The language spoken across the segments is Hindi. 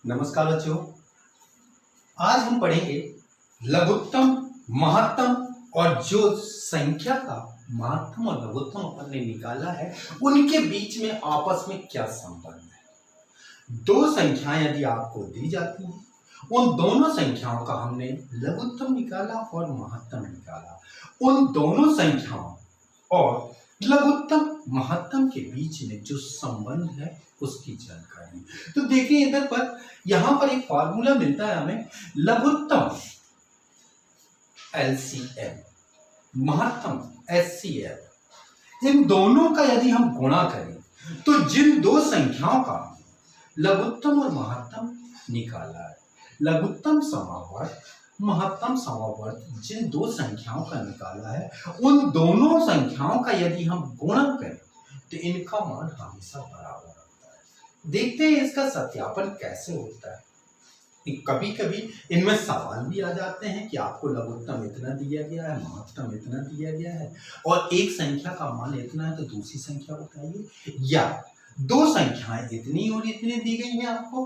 नमस्कार बच्चों, आज हम पढ़ेंगे लघुत्तम, महत्तम और जो संख्या का महत्तम और लघुत्तम अपन ने निकाला है उनके बीच में आपस में क्या संबंध है। दो संख्याएं यदि आपको दी जाती हैं, उन दोनों संख्याओं का हमने लघुत्तम निकाला और महत्तम निकाला। उन दोनों संख्याओं और लघुत्तम महत्तम के बीच में जो संबंध है उसकी जानकारी। तो देखिए इधर पर यहां पर एक फार्मूला मिलता है हमें, लघुत्तम LCM, महत्तम HCF। इन दोनों का यदि हम गुणा करें तो जिन दो संख्याओं का लघुत्तम और महत्तम निकाला है, लघुत्तम समावर्त महत्तम समावर्त जिन दो संख्याओं का निकाला है, उन दोनों संख्याओं का यदि हम गुणा करें तो इनका मान हमेशा बराबर होता है। देखते हैं इसका सत्यापन कैसे होता है। कभी कभी इनमें सवाल भी आ जाते हैं कि आपको लघुत्तम इतना दिया गया है, महत्तम इतना दिया गया है और एक संख्या का मान इतना है तो दूसरी संख्या बताइए, या दो संख्याएं इतनी और इतनी दी गई हैं, आपको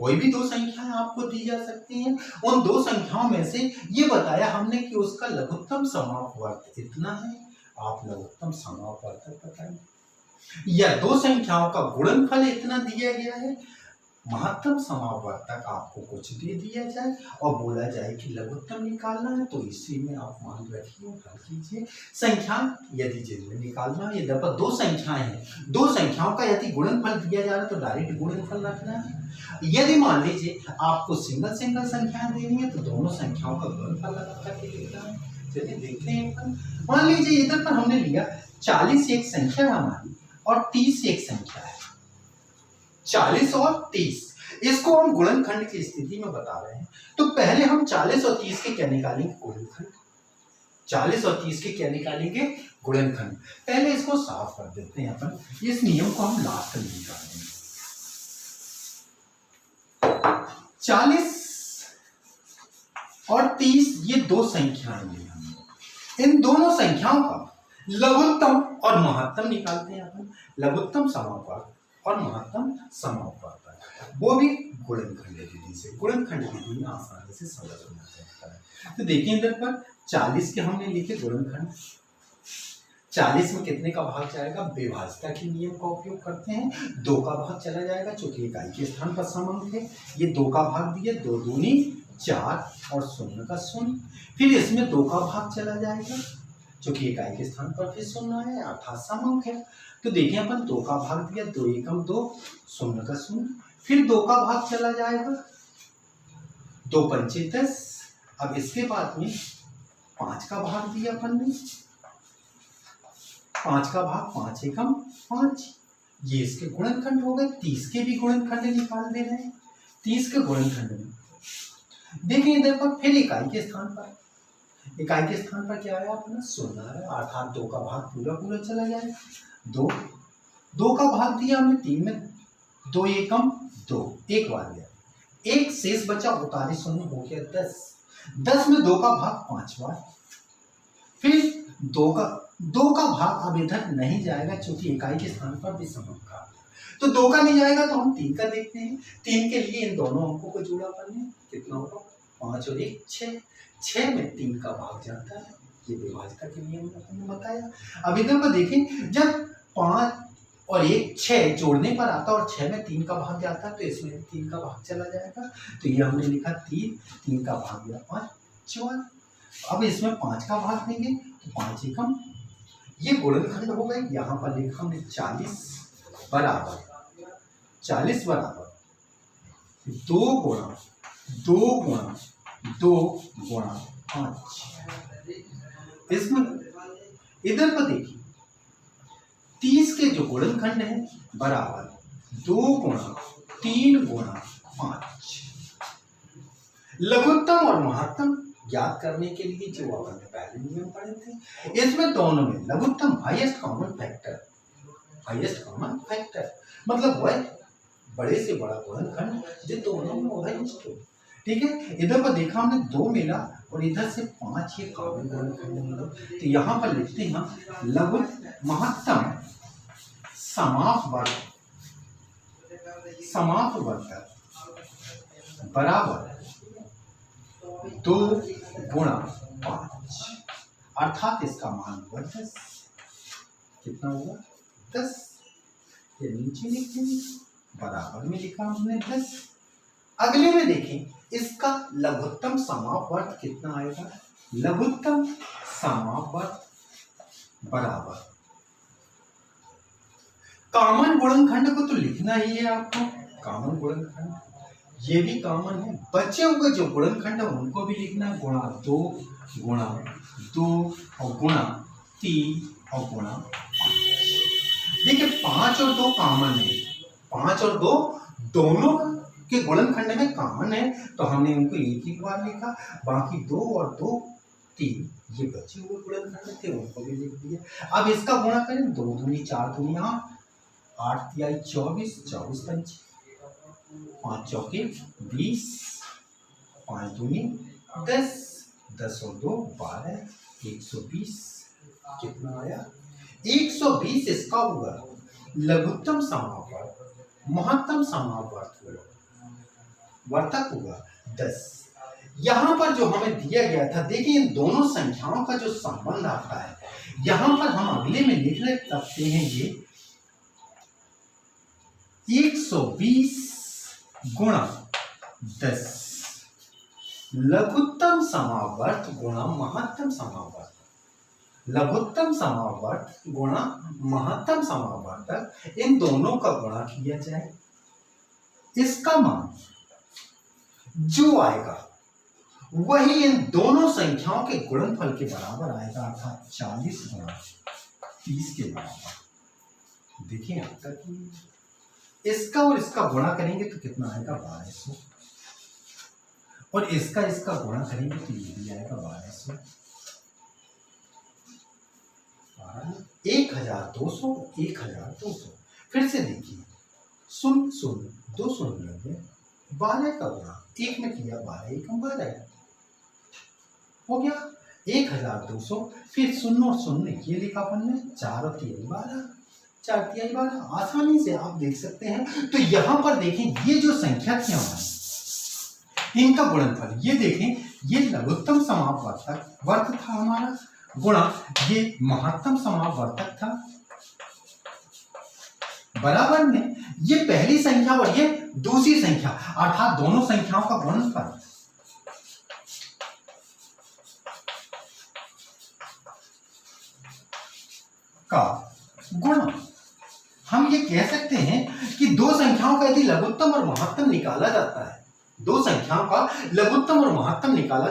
कोई भी दो संख्याएं आपको दी जा सकती हैं। उन दो संख्याओं में से ये बताया हमने कि उसका लघुत्तम समापवर्त इतना है, आप लघुत्तम समापवर्तक बताइए। या दो संख्याओं का गुणनफल इतना दिया गया है, महत्तम समापवर्तक आपको कुछ दे दिया जाए और बोला जाए कि लघुत्तम निकालना है, तो इसी में आप मान रखिए और हल कीजिए। संख्या यदि जिनमें निकालना है, यदि पर दो संख्याएं हैं, दो संख्याओं का यदि गुणनफल दिया जा रहा है तो डायरेक्ट गुणनफल रखना है। यदि मान लीजिए आपको सिंगल सिंगल संख्याएं देनी है तो दोनों संख्याओं का गुणनफल लगा करके लिखना है। चलिए देखते हैं। मान लीजिए इधर पर हमने लिया 40 एक संख्या है हमारी और 30 एक संख्या है। 40 और 30 इसको हम गुणनखंड की स्थिति में बता रहे हैं, तो पहले हम 40 और 30 के क्या निकालेंगे, गुणनखंड। 40 और 30 के क्या निकालेंगे, गुणनखंड। पहले इसको साफ कर देते हैं अपन, इस नियम को हम लास्ट में निकालेंगे। 40 और 30 ये दो संख्याएं ली हमने, इन दोनों संख्याओं का लघुत्तम और महत्तम निकालते हैं अपन। लघुत्तम समापवर्त और महत्तम समापवर्तक, वो भी गुणनखंड विधि से। गुणनखंड विधि में आसानी से समझ में आ सकता है। तो देखिए इधर पर 40 के हमने लिखे गुणनखंड। 40 में कितने का भाग जाएगा, विभाज्यता के नियम का उपयोग करते हैं, 2 का भाग चला जाएगा चूंकि इकाई के स्थान पर समान थे। ये 2 का भाग दिए, 2 दूनी 4 और 0 का 0। फिर इसमें 2 का भाग चला जाएगा चूंकि इकाई के स्थान पर फिर 0 है अर्थात समंक है। तो देखिए अपन 2 का भाग दिया, 2 एकम 2, 0 का 0। फिर 2 का भाग चला जाएगा, 2 पंचे 10। अब इसके बाद में 5 का भाग दिया अपन ने, 5 का भाग 5 एकम 5। ये इसके गुणनखंड हो गए। 30 के भी गुणनखंड निकाल दे रहे हैं। 30 के गुणनखंड में देखिए इधर पर फिर इकाई के स्थान पर, इकाई के स्थान पर क्या आया अपना 0 है अर्थात 2 का भाग पूरा पूरा चला जाएगा। 2 का भाग दिया हमने 3 में, 2 एकम 2, एक बार गया, एक शेष बचा, उतारे 0 हो गया 10। 10 में 2 का भाग 5 बार। फिर 2 का भाग अब इधर नहीं जाएगा चूंकि इकाई के स्थान पर भी समंक का, तो 2 का नहीं जाएगा तो हम 3 का देखते हैं। 3 के लिए इन दोनों अंकों को जोड़ा करने, कितना होगा 5 और 1 6। 6 में 3 का भाग जाता है, ये विभाज्यता के नियम में हमने बताया। अब इधर पर देखें, जब 5 और 1 6 जोड़ने पर आता है और 6 में 3 का भाग जाता है तो इसमें 3 का भाग चला जाएगा। तो ये हमने लिखा 3 का भाग गया 5 4। अब इसमें 5 का भाग देंगे तो 5 एकम, ये गुणनखंड हो गए। यहाँ पर लिखा हमने 40 बराबर 2 गुणा 5। इसमें इधर पर देखिए 30 के जो गुणनखंड है बराबर 2 गुणा 3 गुणा 5। लघुत्तम और महत्तम ज्ञात करने के लिए जो अपन ने पहले नियम पढ़े थे, इसमें दोनों में लघुत्तम हाईएस्ट कॉमन फैक्टर मतलब वह बड़े से बड़ा गुणनखंड जो दोनों में हाईएस्ट हो। ठीक है, इधर पर देखा हमने 2 मिला और इधर से 5 ये कॉमन गुणनखंड मिला। तो यहाँ पर लिखते हैं लघुत्तम महत्तम समापवर्तक बराबर 2 गुणा 5, अर्थात इसका मान हुआ 10। कितना हुआ? 10। ये नीचे लिख देंगे, बराबर में लिखा हमने 10। अगले में देखें इसका लघुत्तम समापवर्त कितना आएगा। लघुत्तम समापवर्त बराबर कॉमन गुणनखंड को तो लिखना ही है आपको। कॉमन गुणनखंड ये भी कॉमन है, बचे हुए जो गुणनखंड है उनको भी लिखना है। गुणा 2 और गुणा 3 और गुणा 5। देखिए 5 और 2 कॉमन है, 5 और 2 दोनों के गुणनखंड में कॉमन है, तो हमने उनको एक ही बार लिखा। बाकी 2 और 2 3 ये बचे हुए गुणनखंड थे, उनको भी लिख दिया। अब इसका गुणा करें, 2 दूनी 4 दूनी 8, 8 तिहाई 24, 24 पंच 5 चौके 20, 5 दूनी 10, 10 और 2 12, 120। कितना आया? 120 इसका हुआ लघुत्तम समापवर्त, महत्तम समापवर्त हुआ, वर्तक हुआ 10। यहां पर जो हमें दिया गया था, देखिए इन दोनों संख्याओं का जो संबंध आता है, यहां पर हम अगले में लिख सकते हैं ये 120 गुणा 10 लघुत्तम समावर्त गुणा महत्तम समावर्त। लघुत्तम समावर्त गुणा महत्तम समावर्तक, इन दोनों का गुणा किया जाए, इसका मान जो आएगा वही इन दोनों संख्याओं के गुणनफल के बराबर आएगा, अर्थात 40 गुणा 30 के बराबर। देखिए अब तक इसका और इसका गुणा करेंगे तो कितना आएगा? 1200। और इसका गुणा करेंगे तो ये भी आएगा 1200। 1200 1200। फिर से देखिए, 0 0 2 शून्य लगे, 12 का गुणा 1 में किया, 12 1 12 हो गया 1200। फिर 0 और 0 ये लिखा अपन ने, 4 और 3 12, 4 3 12। आसानी से आप देख सकते हैं। तो यहां पर देखें ये जो संख्या थी हमारी, इनका गुणनफल ये देखें, ये लघुत्तम समापवर्तक वर्त था हमारा, गुणा ये महत्तम समापवर्तक था, बराबर में ये पहली संख्या और ये दूसरी संख्या, अर्थात दोनों संख्याओं का गुणनफल। का गुणा। हम ये कह सकते हैं कि दो संख्याओं का यदि लघुत्तम और महत्तम निकाला जाता है, दो संख्याओं का लघुत्तम और महत्तम निकाला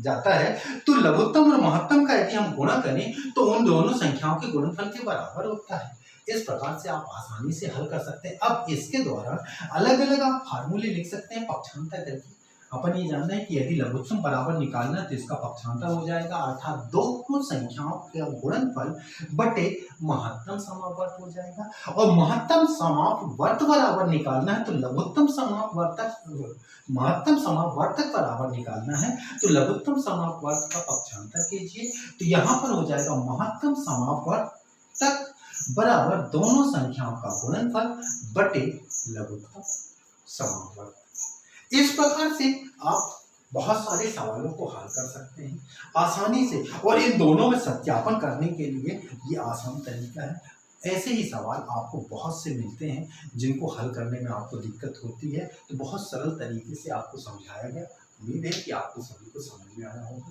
जाता है, तो लघुत्तम और महत्तम का यदि हम गुणा करें तो उन दोनों संख्याओं के गुणनफल के बराबर होता है। इस प्रकार से आप आसानी से हल कर सकते हैं। अब इसके द्वारा अलग अलग आप फार्मूले लिख सकते हैं पक्षांतर करके। अपन ये जानना है कि यदि लघुत्तम बराबर निकालना है तो इसका पक्षांतर हो जाएगा, अर्थात दो संख्याओं का गुणनफल बटे महत्तम समापवर्त हो जाएगा। और महत्तम समापवर्त बराबर निकालना है तो लघुत्तम समापवर्तक, महत्तम समापवर्तक बराबर निकालना है तो लघुत्तम समापवर्त का पक्षांतर कीजिए। तो यहाँ पर हो जाएगा महत्तम समापवर्तक बराबर दोनों संख्याओं का गुणनफल बटे लघुत्तम समापवर्त। इस प्रकार से आप बहुत सारे सवालों को हल कर सकते हैं आसानी से, और इन दोनों में सत्यापन करने के लिए ये आसान तरीका है। ऐसे ही सवाल आपको बहुत से मिलते हैं जिनको हल करने में आपको दिक्कत होती है, तो बहुत सरल तरीके से आपको समझाया गया। उम्मीद है कि आपको सभी को समझ में आया होगा।